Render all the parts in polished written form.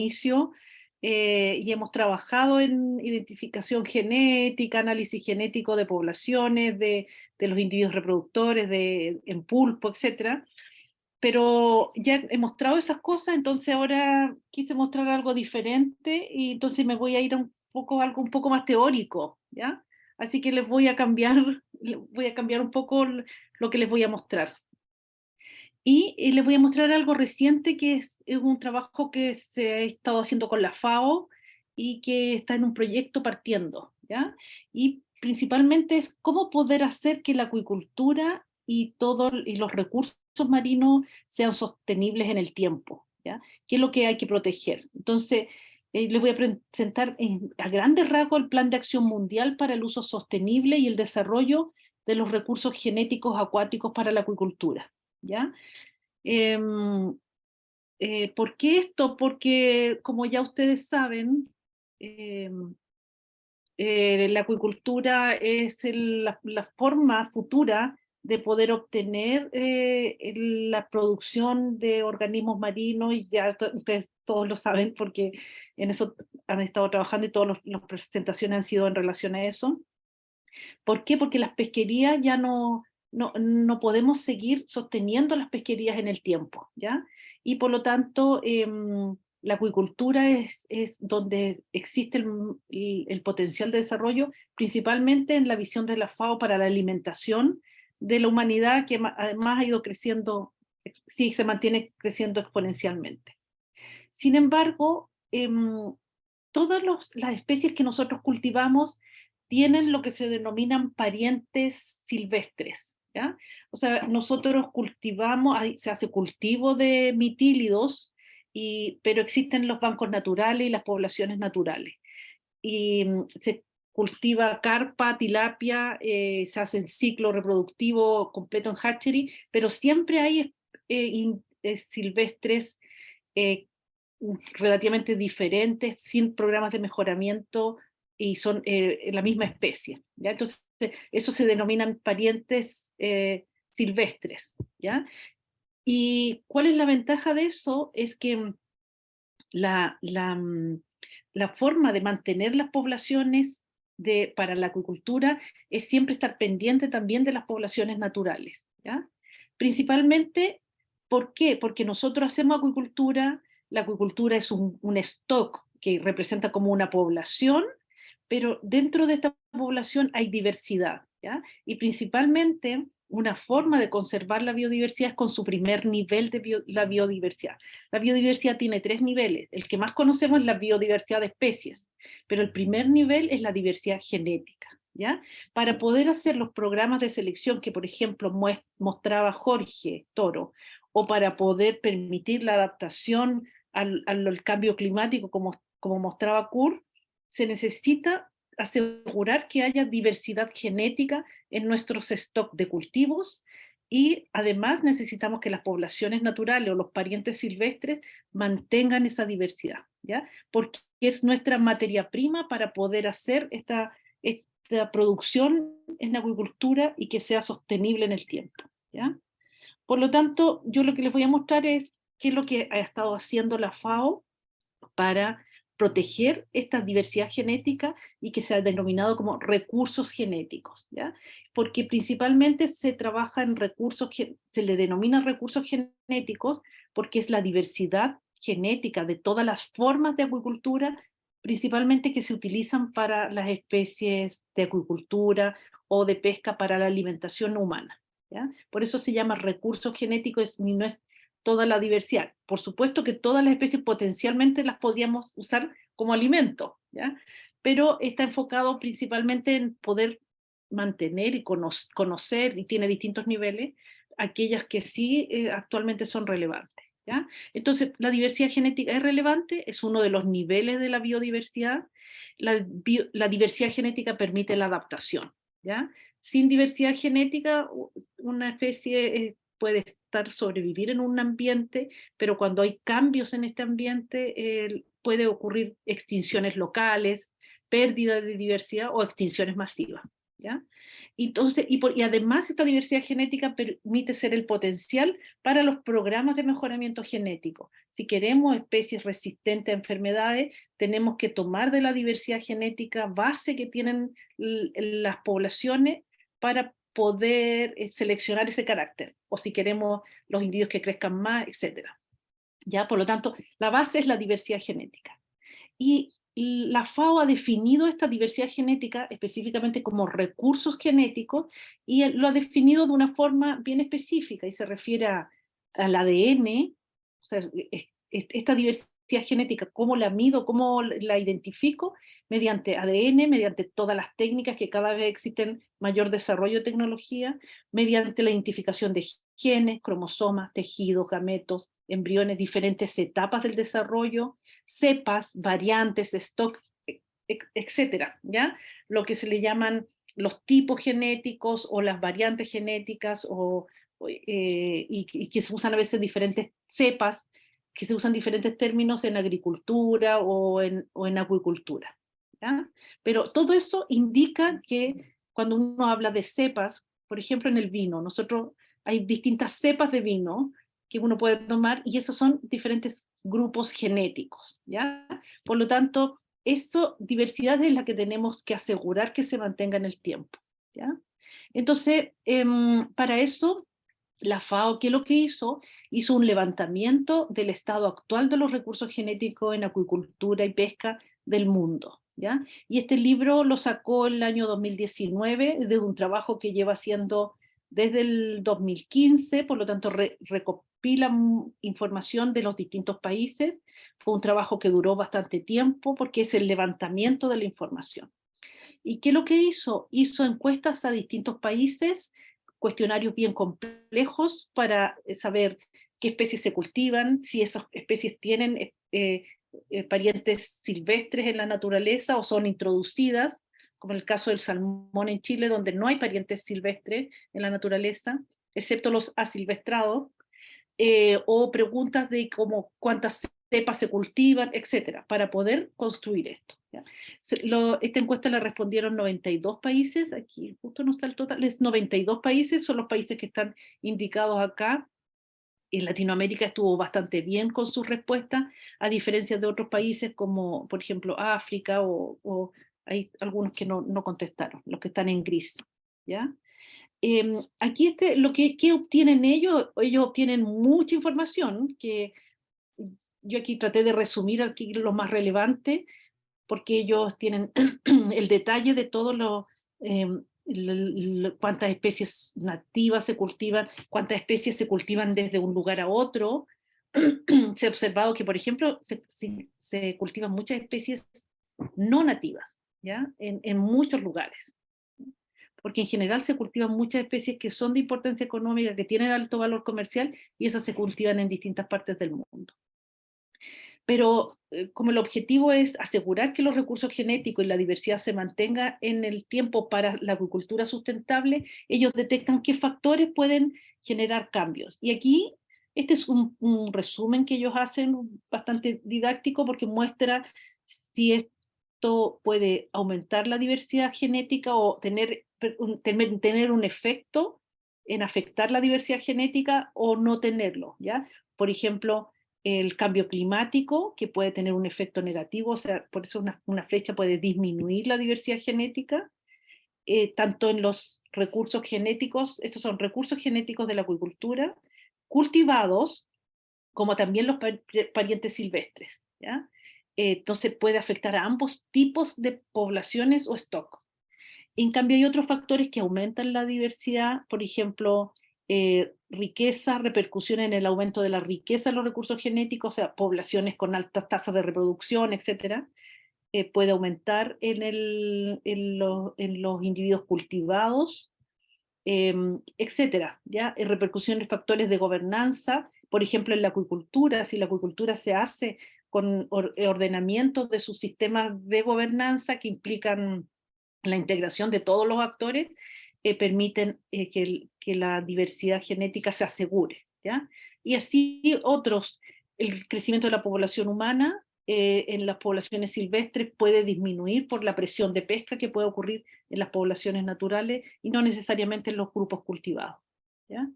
inicio, y hemos trabajado en identificación genética, análisis genético de poblaciones, de los individuos reproductores, en pulpo, etcétera. Pero ya he mostrado esas cosas, entonces ahora quise mostrar algo diferente y entonces me voy a ir a un poco, algo un poco más teórico, ¿ya? Así que les voy a cambiar, voy a cambiar un poco lo que les voy a mostrar. Y les voy a mostrar algo reciente que es un trabajo que se ha estado haciendo con la FAO y que está en un proyecto partiendo, ¿ya? Y principalmente es cómo poder hacer que la acuicultura y los recursos marinos sean sostenibles en el tiempo, ¿ya? ¿Qué es lo que hay que proteger? Entonces, les voy a presentar a grandes rasgos el Plan de Acción Mundial para el Uso Sostenible y el Desarrollo de los Recursos Genéticos Acuáticos para la Acuicultura, ¿ya? Em, ¿Por qué esto? Porque, como ya ustedes saben, em, la acuicultura es la forma futura de poder obtener la producción de organismos marinos, y ya ustedes todos lo saben porque en eso han estado trabajando y todas las presentaciones han sido en relación a eso. ¿Por qué? Porque las pesquerías ya no podemos seguir sosteniendo las pesquerías en el tiempo, ¿ya? Y por lo tanto, la acuicultura es donde existe el potencial de desarrollo, principalmente en la visión de la FAO para la alimentación de la humanidad, que además ha ido creciendo, sí, se mantiene creciendo exponencialmente. Sin embargo, las especies que nosotros cultivamos tienen lo que se denominan parientes silvestres, ¿ya? O sea, nosotros cultivamos, se hace cultivo de mitílidos, pero existen los bancos naturales y las poblaciones naturales. Y se cultiva carpa, tilapia, se hace el ciclo reproductivo completo en hatchery, pero siempre hay silvestres eh, relativamente diferentes, sin programas de mejoramiento y son la misma especie, ¿ya? Entonces, eso se denominan parientes silvestres, ¿ya? ¿Y cuál es la ventaja de eso? Es que la, la, mm, la forma de mantener las poblaciones para la acuicultura es siempre estar pendiente también de las poblaciones naturales, ¿ya? Principalmente, ¿por qué? Porque nosotros hacemos acuicultura, la acuicultura es un stock que representa como una población, pero dentro de esta población hay diversidad, ¿ya? Y principalmente una forma de conservar la biodiversidad es con su primer nivel de la biodiversidad. La biodiversidad tiene tres niveles. El que más conocemos es la biodiversidad de especies, pero el primer nivel es la diversidad genética, ¿ya? Para poder hacer los programas de selección que, por ejemplo, mostraba Jorge Toro, o para poder permitir la adaptación al cambio climático, como mostraba Kurt, se necesita asegurar que haya diversidad genética en nuestros stocks de cultivos, y además necesitamos que las poblaciones naturales o los parientes silvestres mantengan esa diversidad, ¿ya? Porque es nuestra materia prima para poder hacer esta producción en acuicultura y que sea sostenible en el tiempo, ¿ya? Por lo tanto, yo lo que les voy a mostrar es qué es lo que ha estado haciendo la FAO para proteger esta diversidad genética y que se ha denominado como recursos genéticos, ¿ya? Porque principalmente se trabaja en se le denomina recursos genéticos porque es la diversidad genética de todas las formas de acuicultura, principalmente que se utilizan para las especies de acuicultura o de pesca para la alimentación humana, ¿ya? Por eso se llama recursos genéticos y no es toda la diversidad. Por supuesto que todas las especies potencialmente las podríamos usar como alimento, ¿ya? Pero está enfocado principalmente en poder mantener y conocer, y tiene distintos niveles, aquellas que sí actualmente son relevantes, ¿ya? Entonces, la diversidad genética es relevante, es uno de los niveles de la biodiversidad. La diversidad genética permite la adaptación, ¿ya? Sin diversidad genética, una especie puede sobrevivir en un ambiente, pero cuando hay cambios en este ambiente, puede ocurrir extinciones locales, pérdida de diversidad o extinciones masivas, ¿ya? Entonces, y además esta diversidad genética permite ser el potencial para los programas de mejoramiento genético. Si queremos especies resistentes a enfermedades, tenemos que tomar de la diversidad genética base que tienen las poblaciones para poder seleccionar ese carácter, o si queremos los individuos que crezcan más, etcétera. ¿Ya? Por lo tanto, la base es la diversidad genética. Y la FAO ha definido esta diversidad genética específicamente como recursos genéticos y lo ha definido de una forma bien específica y se refiere al ADN, o sea, esta diversidad genética, cómo la mido, cómo la identifico, mediante ADN, mediante todas las técnicas que cada vez existen mayor desarrollo de tecnología, mediante la identificación de genes, cromosomas, tejidos, gametos, embriones, diferentes etapas del desarrollo, cepas, variantes, stock, etcétera, ¿ya? Lo que se le llaman los tipos genéticos o las variantes genéticas y que se usan a veces diferentes cepas, que se usan diferentes términos en agricultura o en acuicultura, ¿ya? Pero todo eso indica que cuando uno habla de cepas, por ejemplo en el vino, nosotros hay distintas cepas de vino que uno puede tomar y esos son diferentes grupos genéticos, ¿ya? Por lo tanto, eso, diversidad es la que tenemos que asegurar que se mantenga en el tiempo, ¿ya? Entonces, para eso, la FAO, ¿qué es lo que hizo? Hizo un levantamiento del estado actual de los recursos genéticos en acuicultura y pesca del mundo, ¿ya? Y este libro lo sacó el año 2019 desde un trabajo que lleva haciendo desde el 2015, por lo tanto recopila información de los distintos países. Fue un trabajo que duró bastante tiempo porque es el levantamiento de la información. ¿Y qué es lo que hizo? Hizo encuestas a distintos países, cuestionarios bien complejos para saber qué especies se cultivan, si esas especies tienen parientes silvestres en la naturaleza o son introducidas, como el caso del salmón en Chile, donde no hay parientes silvestres en la naturaleza, excepto los asilvestrados, o preguntas de cómo, cuántas cepas se cultivan, etcétera, para poder construir esto, ¿ya? Esta encuesta la respondieron 92 países, aquí justo no está el total, 92 países son los países que están indicados acá. En Latinoamérica estuvo bastante bien con sus respuestas, a diferencia de otros países como, por ejemplo, África, o hay algunos que no contestaron, los que están en gris, ¿ya? Aquí ¿qué obtienen ellos? Ellos obtienen mucha información, que yo aquí traté de resumir aquí lo más relevante, porque ellos tienen el detalle de todo cuántas especies nativas se cultivan, cuántas especies se cultivan desde un lugar a otro. Se ha observado que, por ejemplo, se cultivan muchas especies no nativas, ¿ya? En muchos lugares, porque en general se cultivan muchas especies que son de importancia económica, que tienen alto valor comercial, y esas se cultivan en distintas partes del mundo. Pero como el objetivo es asegurar que los recursos genéticos y la diversidad se mantenga en el tiempo para la agricultura sustentable, ellos detectan qué factores pueden generar cambios. Y aquí este es un resumen que ellos hacen bastante didáctico, porque muestra si esto puede aumentar la diversidad genética o tener un efecto en afectar la diversidad genética o no tenerlo, ¿ya? Por ejemplo, el cambio climático, que puede tener un efecto negativo, o sea, por eso una flecha puede disminuir la diversidad genética, tanto en los recursos genéticos, estos son recursos genéticos de la acuicultura, cultivados, como también los parientes silvestres, ¿ya? Entonces puede afectar a ambos tipos de poblaciones o stock. En cambio, hay otros factores que aumentan la diversidad, por ejemplo, riqueza, repercusión en el aumento de la riqueza de los recursos genéticos, o sea, poblaciones con altas tasas de reproducción, etcétera, puede aumentar en los individuos cultivados, etcétera, ¿ya? Repercusiones, factores de gobernanza, por ejemplo, en la acuicultura, si la acuicultura se hace con ordenamiento de sus sistemas de gobernanza que implican la integración de todos los actores, permiten que la diversidad genética se asegure, ¿ya? Y así otros, el crecimiento de la población humana, en las poblaciones silvestres puede disminuir por la presión de pesca que puede ocurrir en las poblaciones naturales y no necesariamente en los grupos cultivados. ¿Ya?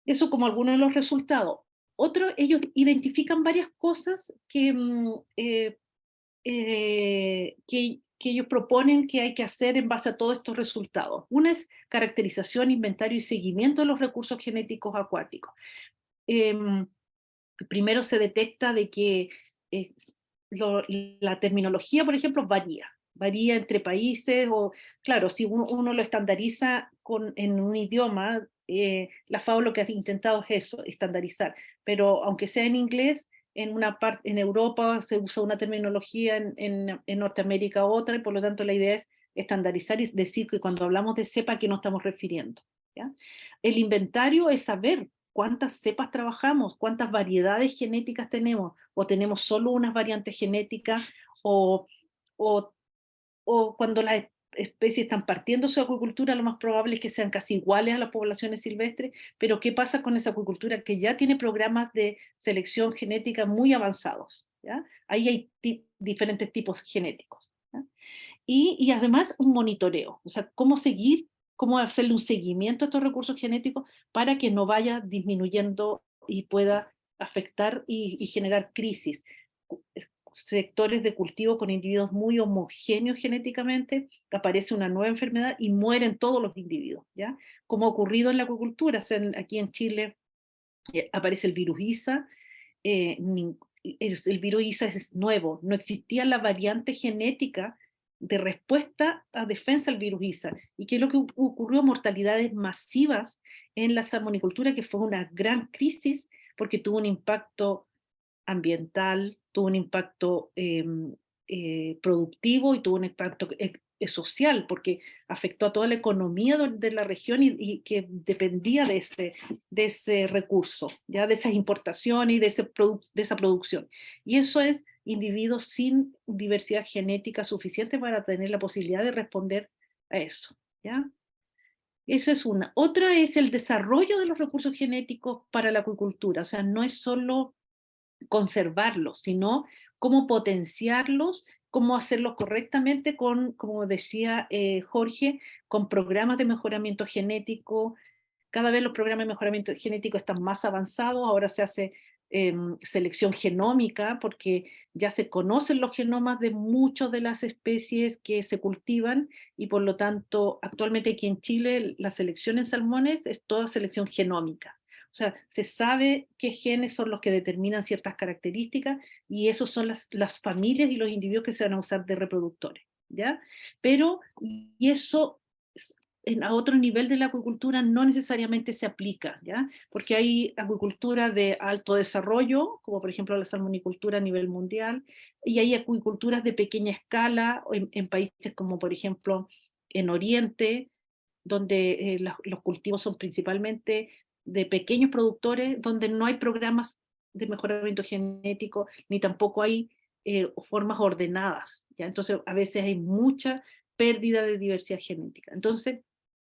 Eso como algunos de los resultados. Otro, ellos identifican varias cosas que ellos proponen que hay que hacer en base a todos estos resultados. Una es caracterización, inventario y seguimiento de los recursos genéticos acuáticos. Primero se detecta de que eh, la terminología, por ejemplo, varía entre países, o claro, si uno lo estandariza en un idioma, la FAO lo que ha intentado es eso, estandarizar, pero aunque sea en inglés, en una parte, en Europa se usa una terminología, en Norteamérica otra, y por lo tanto la idea es estandarizar y decir que cuando hablamos de cepa, ¿a qué nos estamos refiriendo? ¿Ya? El inventario es saber cuántas cepas trabajamos, cuántas variedades genéticas tenemos, o tenemos solo unas variantes genéticas, o, o, o cuando las especies están partiendo su acuicultura, lo más probable es que sean casi iguales a las poblaciones silvestres, pero ¿qué pasa con esa acuicultura que ya tiene programas de selección genética muy avanzados? ¿Ya? Ahí hay diferentes tipos genéticos. ¿Ya? Y además un monitoreo, o sea, cómo hacerle un seguimiento a estos recursos genéticos para que no vaya disminuyendo y pueda afectar y generar crisis. Sectores de cultivo con individuos muy homogéneos genéticamente, aparece una nueva enfermedad y mueren todos los individuos, ¿ya? Como ha ocurrido en la acuicultura, o sea, aquí en Chile aparece el virus ISA, el virus ISA es nuevo, no existía la variante genética de respuesta a defensa del virus ISA. ¿Y qué es lo que ocurrió? Mortalidades masivas en la salmonicultura, que fue una gran crisis porque tuvo un impacto ambiental, tuvo un impacto productivo y tuvo un impacto social, porque afectó a toda la economía de la región y que dependía de ese recurso, ya de esas importaciones y de esa producción. Y eso es individuos sin diversidad genética suficiente para tener la posibilidad de responder a eso. ¿Ya? Eso es una. Otra es el desarrollo de los recursos genéticos para la acuicultura. O sea, no es solo conservarlos, sino cómo potenciarlos, cómo hacerlos correctamente con, como decía Jorge, con programas de mejoramiento genético. Cada vez los programas de mejoramiento genético están más avanzados, ahora se hace selección genómica porque ya se conocen los genomas de muchas de las especies que se cultivan y por lo tanto actualmente aquí en Chile la selección en salmones es toda selección genómica. O sea, se sabe qué genes son los que determinan ciertas características y esos son las familias y los individuos que se van a usar de reproductores, ¿ya? Pero, y eso a otro nivel de la acuicultura no necesariamente se aplica, ¿ya? Porque hay acuicultura de alto desarrollo, como por ejemplo la salmonicultura a nivel mundial, y hay acuiculturas de pequeña escala en países como por ejemplo en Oriente, donde los cultivos son principalmente de pequeños productores, donde no hay programas de mejoramiento genético, ni tampoco hay formas ordenadas, ¿ya? Entonces a veces hay mucha pérdida de diversidad genética. Entonces,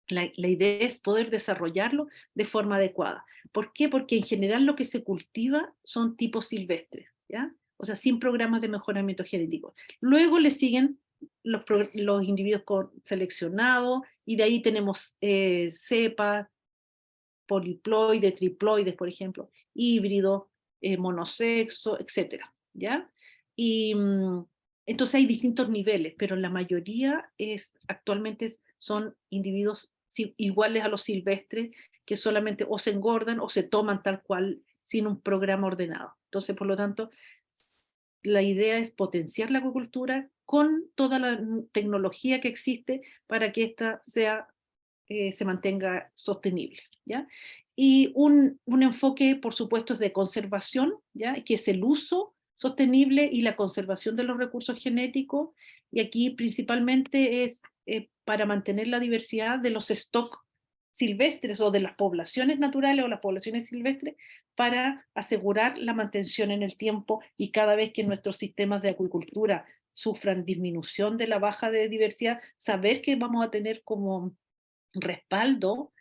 la idea es poder desarrollarlo de forma adecuada. ¿Por qué? Porque en general lo que se cultiva son tipos silvestres, ¿ya? O sea, sin programas de mejoramiento genético. Luego le siguen los individuos seleccionados y de ahí tenemos cepas, poliploides, triploides, por ejemplo, híbridos, monosexo, etcétera, ¿ya? Y entonces hay distintos niveles, pero la mayoría actualmente son individuos iguales a los silvestres que solamente o se engordan o se toman tal cual sin un programa ordenado. Entonces, por lo tanto, la idea es potenciar la acuicultura con toda la tecnología que existe para que ésta se mantenga sostenible, ¿ya? Y un enfoque, por supuesto, es de conservación, ¿ya? Que es el uso sostenible y la conservación de los recursos genéticos, y aquí principalmente es para mantener la diversidad de los stocks silvestres o de las poblaciones naturales o las poblaciones silvestres para asegurar la mantención en el tiempo y cada vez que nuestros sistemas de acuicultura sufran disminución de la baja de diversidad, saber que vamos a tener como respaldo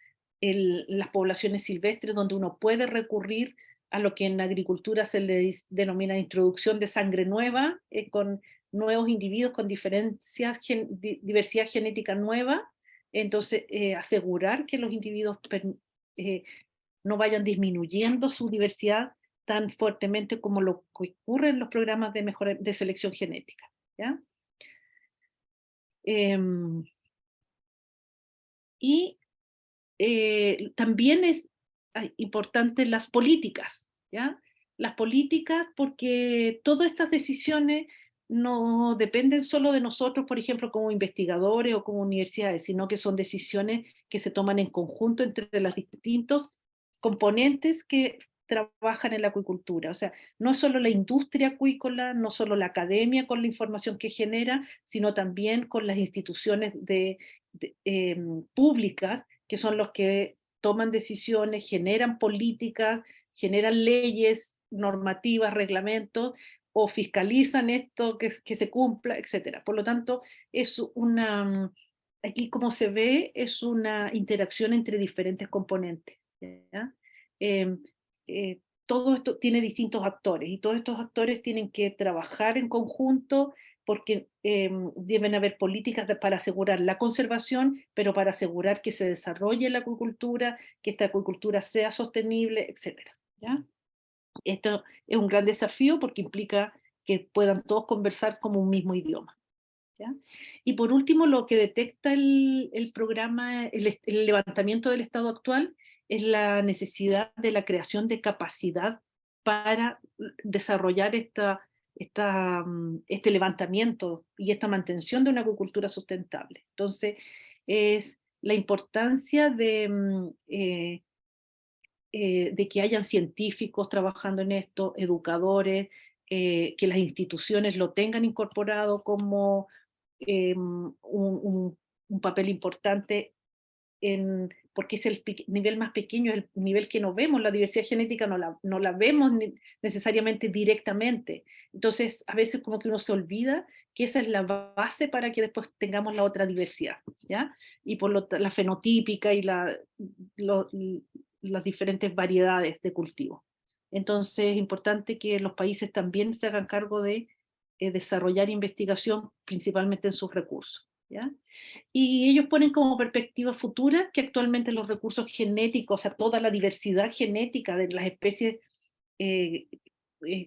las poblaciones silvestres donde uno puede recurrir a lo que en agricultura se le denomina introducción de sangre nueva, con nuevos individuos con diversidad genética nueva. Entonces, asegurar que los individuos eh, no vayan disminuyendo su diversidad tan fuertemente como lo que ocurre en los programas de selección genética, ¿ya? Y también es importante las políticas, ¿ya? Las políticas, porque todas estas decisiones no dependen solo de nosotros, por ejemplo, como investigadores o como universidades, sino que son decisiones que se toman en conjunto entre los distintos componentes que trabajan en la acuicultura. O sea, no es solo la industria acuícola, no solo la academia con la información que genera, sino también con las instituciones públicas, que son los que toman decisiones, generan políticas, generan leyes, normativas, reglamentos, o fiscalizan esto que se cumpla, etcétera. Por lo tanto, es aquí como se ve, es una interacción entre diferentes componentes, ¿ya? Eh, todo esto tiene distintos actores y todos estos actores tienen que trabajar en conjunto porque deben haber políticas para asegurar la conservación, pero para asegurar que se desarrolle la acuicultura, que esta acuicultura sea sostenible, etcétera, ¿ya? Esto es un gran desafío porque implica que puedan todos conversar como un mismo idioma, ¿ya? Y por último, lo que detecta el programa, el levantamiento del estado actual, es la necesidad de la creación de capacidad para desarrollar este levantamiento y esta mantención de una acuicultura sustentable. Entonces, es la importancia de que hayan científicos trabajando en esto, educadores, que las instituciones lo tengan incorporado como un papel importante porque es el nivel más pequeño, es el nivel que no vemos, la diversidad genética no la vemos necesariamente directamente. Entonces, a veces como que uno se olvida que esa es la base para que después tengamos la otra diversidad, ¿ya? Y la fenotípica y las diferentes variedades de cultivo. Entonces, es importante que los países también se hagan cargo de desarrollar investigación, principalmente en sus recursos, ¿ya? Y ellos ponen como perspectiva futura que actualmente los recursos genéticos, o sea, toda la diversidad genética de las especies eh,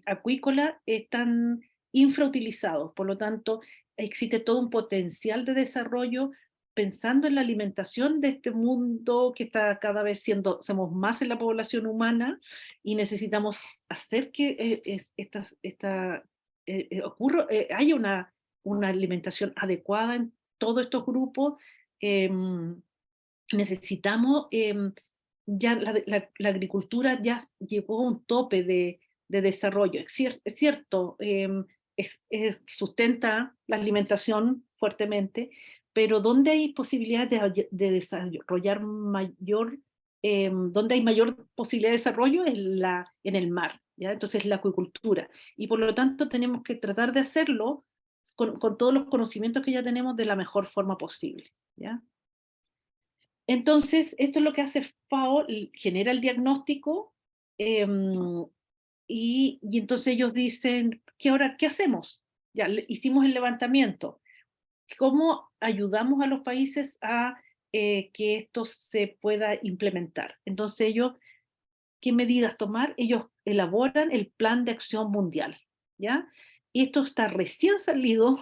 acuícolas están infrautilizados. Por lo tanto, existe todo un potencial de desarrollo pensando en la alimentación de este mundo que está cada vez somos más en la población humana y necesitamos hacer que haya una alimentación adecuada en todos estos grupos. Necesitamos, ya la agricultura ya llegó a un tope de desarrollo. Es cierto, sustenta la alimentación fuertemente, pero donde hay posibilidades de desarrollar donde hay mayor posibilidad de desarrollo es en el mar, ¿ya? Entonces la acuicultura. Y por lo tanto tenemos que tratar de hacerlo con todos los conocimientos que ya tenemos de la mejor forma posible, ¿ya? Entonces, esto es lo que hace FAO, genera el diagnóstico, y entonces ellos dicen, ¿qué hacemos? Ya hicimos el levantamiento. ¿Cómo ayudamos a los países a que esto se pueda implementar? Entonces ellos, ¿qué medidas tomar? Ellos elaboran el Plan de Acción Mundial, ¿ya? Y esto está recién salido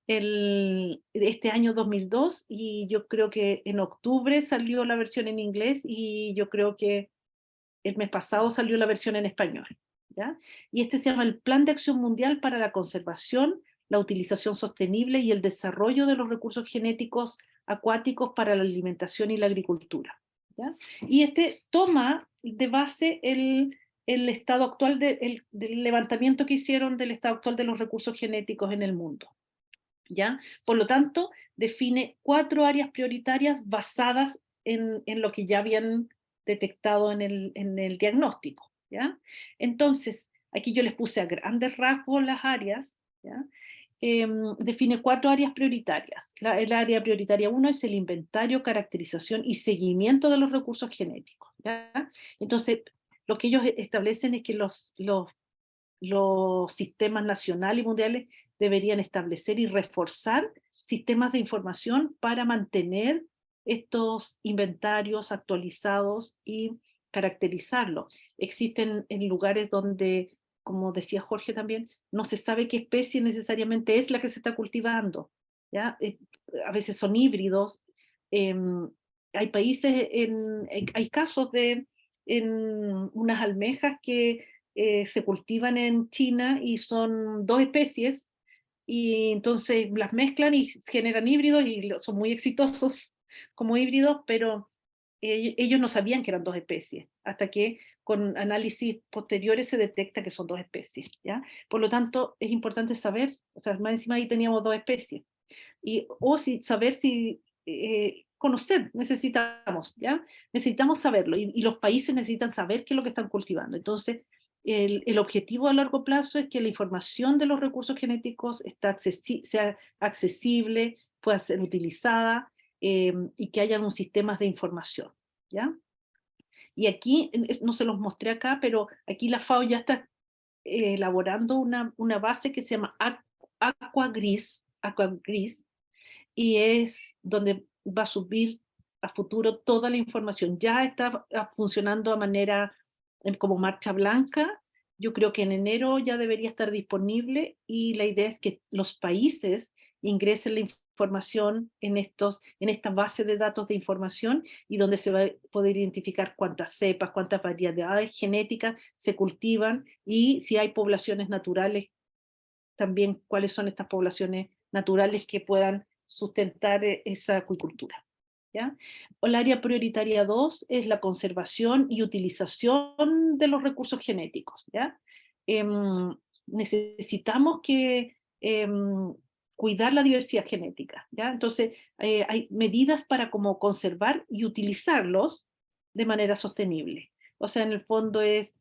este año 2002 y yo creo que en octubre salió la versión en inglés y yo creo que el mes pasado salió la versión en español, ¿ya? Y este se llama el Plan de Acción Mundial para la Conservación, la Utilización Sostenible y el Desarrollo de los Recursos Genéticos Acuáticos para la Alimentación y la Agricultura, ¿ya? Y este toma de base el estado actual del levantamiento que hicieron del estado actual de los recursos genéticos en el mundo, ¿ya? Por lo tanto, define 4 áreas prioritarias basadas en lo que ya habían detectado en el diagnóstico, ¿ya? Entonces, aquí yo les puse a grandes rasgos las áreas, ¿ya? Define 4 áreas prioritarias. El área prioritaria 1 es el inventario, caracterización y seguimiento de los recursos genéticos, ¿ya? Entonces, lo que ellos establecen es que los sistemas nacionales y mundiales deberían establecer y reforzar sistemas de información para mantener estos inventarios actualizados y caracterizarlos. Existen en lugares donde, como decía Jorge también, no se sabe qué especie necesariamente es la que se está cultivando, ¿ya? A veces son híbridos. em, Hay países, hay casos de en unas almejas que se cultivan en China y son dos especies, y entonces las mezclan y generan híbridos y son muy exitosos como híbridos, pero ellos no sabían que eran dos especies, hasta que con análisis posteriores se detecta que son dos especies, ¿ya? Por lo tanto, es importante saber, o sea, más encima ahí teníamos dos especies, o si, saber si, conocer, necesitamos, ¿ya? Necesitamos saberlo, y los países necesitan saber qué es lo que están cultivando. Entonces, el objetivo a largo plazo es que la información de los recursos genéticos sea accesible, pueda ser utilizada, y que haya unos sistemas de información, ¿ya? Y aquí, no se los mostré acá, pero aquí la FAO ya está elaborando una base que se llama Aqua Gris, y es donde va a subir a futuro toda la información. Ya está funcionando a manera como marcha blanca. Yo creo que en enero ya debería estar disponible, y la idea es que los países ingresen la información en esta base de datos de información, y donde se va a poder identificar cuántas cepas, cuántas variedades genéticas se cultivan, y si hay poblaciones naturales, también cuáles son estas poblaciones naturales que puedan sustentar esa acuicultura, ¿ya? O el área prioritaria 2 es la conservación y utilización de los recursos genéticos, ¿ya? Necesitamos que cuidar la diversidad genética, ¿ya? Entonces, hay medidas para como conservar y utilizarlos de manera sostenible. O sea, en el fondo es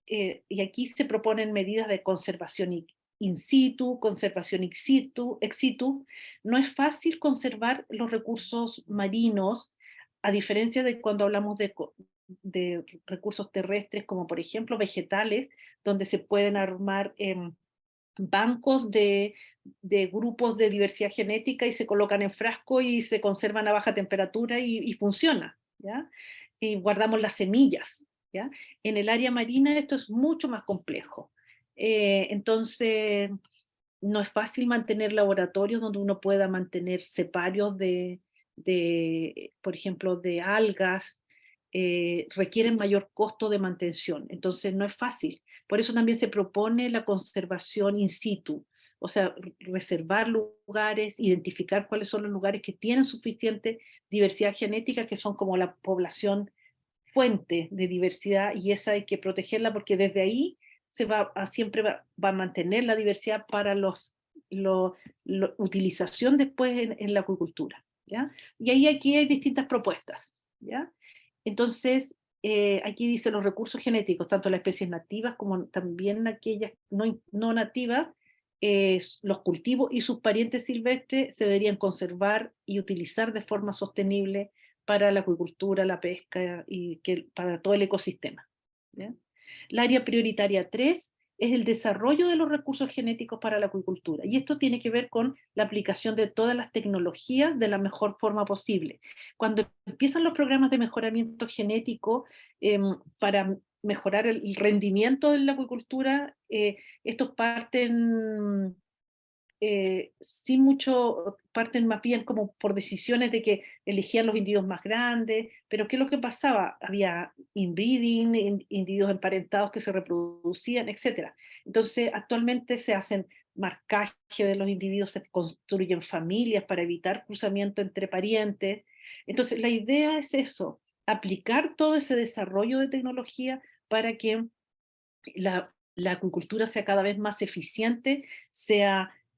y aquí se proponen medidas de conservación in situ, conservación ex situ. No es fácil conservar los recursos marinos, a diferencia de cuando hablamos de recursos terrestres, como por ejemplo vegetales, donde se pueden armar bancos de grupos de diversidad genética y se colocan en frasco y se conservan a baja temperatura y funciona, ¿ya? Y guardamos las semillas, ¿ya? En el área marina esto es mucho más complejo. Entonces, no es fácil mantener laboratorios donde uno pueda mantener ceparios por ejemplo, de algas. Requieren mayor costo de mantención, entonces no es fácil. Por eso también se propone la conservación in situ, o sea, reservar lugares, identificar cuáles son los lugares que tienen suficiente diversidad genética, que son como la población fuente de diversidad, y esa hay que protegerla porque desde ahí siempre va a mantener la diversidad para utilización después en la acuicultura, ¿ya? Y ahí aquí hay distintas propuestas, ¿ya? Entonces, aquí dice los recursos genéticos, tanto las especies nativas como también aquellas no nativas, los cultivos y sus parientes silvestres se deberían conservar y utilizar de forma sostenible para la acuicultura, la pesca y para todo el ecosistema, ¿ya? El área prioritaria 3 es el desarrollo de los recursos genéticos para la acuicultura, y esto tiene que ver con la aplicación de todas las tecnologías de la mejor forma posible. Cuando empiezan los programas de mejoramiento genético para mejorar el rendimiento de la acuicultura, estos sin mucho, parten más bien como por decisiones de que elegían los individuos más grandes, pero ¿qué es lo que pasaba? Había inbreeding, individuos emparentados que se reproducían, etcétera. Entonces, actualmente se hacen marcaje de los individuos, se construyen familias para evitar cruzamiento entre parientes. Entonces, la idea es eso, aplicar todo ese desarrollo de tecnología para que la acuicultura sea cada vez más eficiente,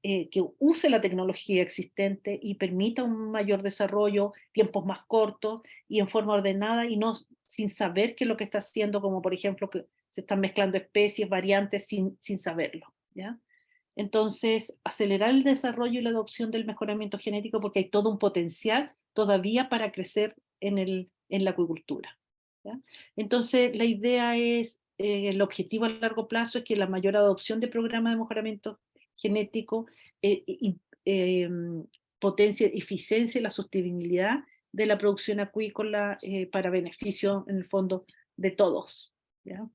que use la tecnología existente y permita un mayor desarrollo, tiempos más cortos y en forma ordenada, y no sin saber qué es lo que está haciendo, como por ejemplo que se están mezclando especies, variantes sin saberlo, ¿ya? Entonces, acelerar el desarrollo y la adopción del mejoramiento genético, porque hay todo un potencial todavía para crecer en la acuicultura, ¿ya? Entonces, la idea es, el objetivo a largo plazo es que la mayor adopción de programas de mejoramiento genético potencie, eficiencia y la sostenibilidad de la producción acuícola para beneficio, en el fondo, de todos, ¿ya?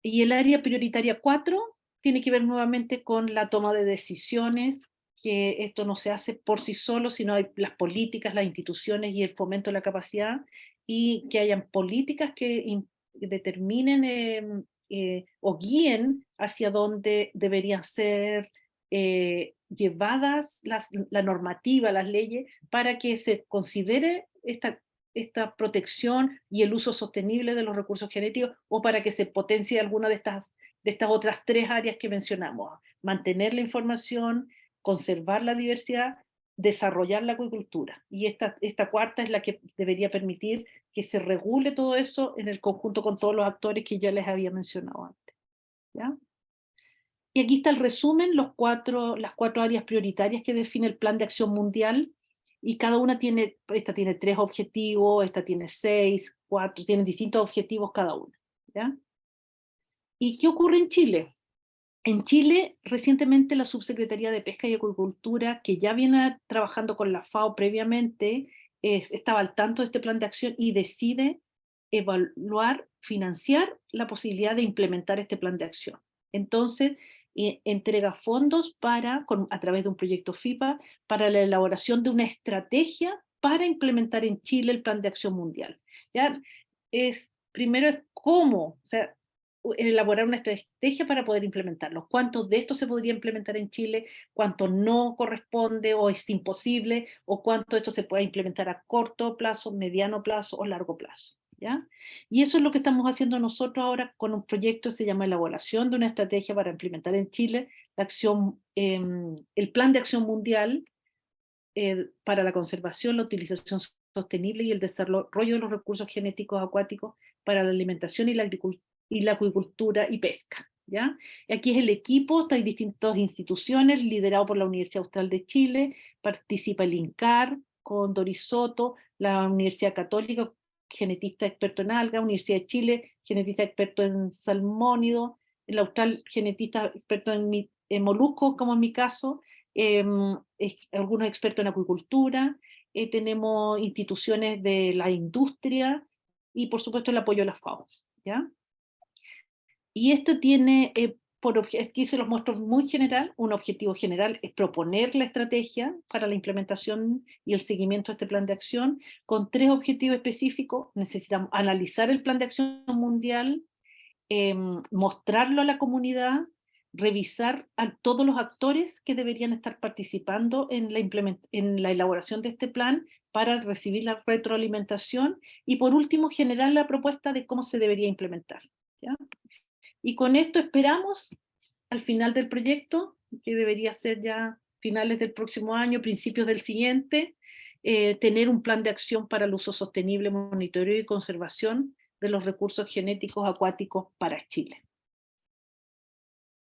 Y el área prioritaria 4 tiene que ver nuevamente con la toma de decisiones, que esto no se hace por sí solo, sino hay las políticas, las instituciones y el fomento de la capacidad, y que hayan políticas que determinen o guíen hacia dónde deberían ser llevadas la normativa, las leyes, para que se considere esta protección y el uso sostenible de los recursos genéticos, o para que se potencie alguna de estas otras 3 áreas que mencionamos: mantener la información, conservar la diversidad, desarrollar la acuicultura. Y esta cuarta es la que debería permitir que se regule todo eso en el conjunto con todos los actores que ya les había mencionado antes, ¿ya? Y aquí está el resumen, las 4 áreas prioritarias que define el Plan de Acción Mundial, y cada una esta tiene 3 objetivos, esta tiene 6, 4, tienen distintos objetivos cada una, ¿ya? ¿Y qué ocurre en Chile? En Chile, recientemente la Subsecretaría de Pesca y Acuicultura, que ya viene trabajando con la FAO previamente, estaba al tanto de este plan de acción y decide evaluar, financiar la posibilidad de implementar este plan de acción. Entonces, entrega fondos a través de un proyecto FIPA, para la elaboración de una estrategia para implementar en Chile el plan de acción mundial. ¿Ya? Primero es cómo, o sea, elaborar una estrategia para poder implementarlo. ¿Cuánto de esto se podría implementar en Chile? ¿Cuánto no corresponde o es imposible? ¿O cuánto de esto se puede implementar a corto plazo, mediano plazo o largo plazo? ¿Ya? Y eso es lo que estamos haciendo nosotros ahora con un proyecto que se llama Elaboración de una estrategia para implementar en Chile el Plan de Acción Mundial para la conservación, la utilización sostenible y el desarrollo de los recursos genéticos acuáticos para la alimentación y la acuicultura y pesca, ¿ya? Y aquí es el equipo, hay distintas instituciones, liderado por la Universidad Austral de Chile, participa el INCAR con Doris Soto, la Universidad Católica, genetista experto en alga, Universidad de Chile, genetista experto en salmónido, el Austral, genetista experto en moluscos, como en mi caso, algunos expertos en acuicultura, tenemos instituciones de la industria y por supuesto el apoyo de la FAO, ¿ya? Y esto tiene, aquí se los muestro muy general, un objetivo general es proponer la estrategia para la implementación y el seguimiento de este plan de acción, con 3 objetivos específicos. Necesitamos analizar el plan de acción mundial, mostrarlo a la comunidad, revisar a todos los actores que deberían estar participando en la elaboración de este plan para recibir la retroalimentación, y por último generar la propuesta de cómo se debería implementar, ¿ya? Y con esto esperamos al final del proyecto, que debería ser ya finales del próximo año, principios del siguiente, tener un plan de acción para el uso sostenible, monitoreo y conservación de los recursos genéticos acuáticos para Chile.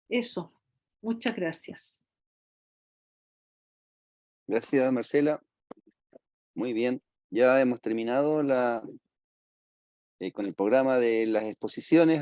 Eso. Muchas gracias. Gracias, Marcela. Muy bien. Ya hemos terminado con el programa de las exposiciones.